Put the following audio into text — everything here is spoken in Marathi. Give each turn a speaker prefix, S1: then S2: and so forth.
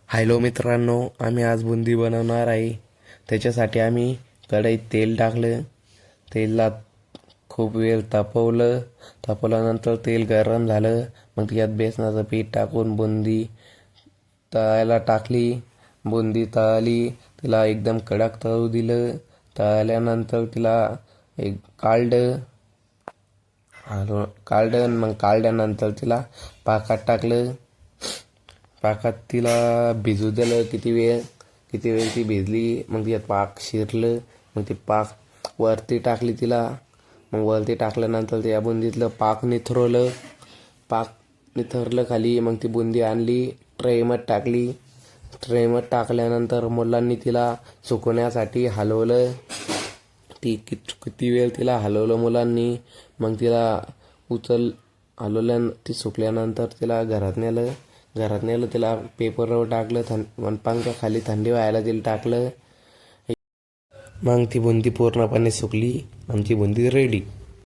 S1: हॅलो मित्रांनो, आम्ही आज बुंदी बनवणार आहे. त्याच्यासाठी आम्ही कढईत तेल टाकलं. तेलात खूप वेळ तापवल्यानंतर तेल गरम झालं. मग त्यात बेसनाचं पीठ टाकून बुंदी तळायला टाकली. बुंदी तळाली, तिला एकदम कडक तळू दिलं. तळाल्यानंतर तिला एक काढलं. मग काढल्यानंतर तिला पाकात टाकलं. पाकात तिला भिजू दिलं. किती वेळ ती भिजली. मग त्यात पाक शिरलं. मग ते पाक वरती टाकली तिला. मग वरती टाकल्यानंतर त्या बुंदीतलं पाक निथरलं खाली. मग ती बुंदी आणली, ट्रेमध्ये टाकली. ट्रेमध्ये टाकल्यानंतर मुलांनी तिला सुकवण्यासाठी हलवलं. किती वेळ तिला हलवलं मुलांनी. मग तिला ती सुकल्यानंतर तिला घरात नेलं. तिला पेपरवर टाकलं. पंख्या खाली थंडी व्हायला तिला टाकलं. मग ती बुंदी पूर्णपणे सुकली. आमची बुंदी रेडी.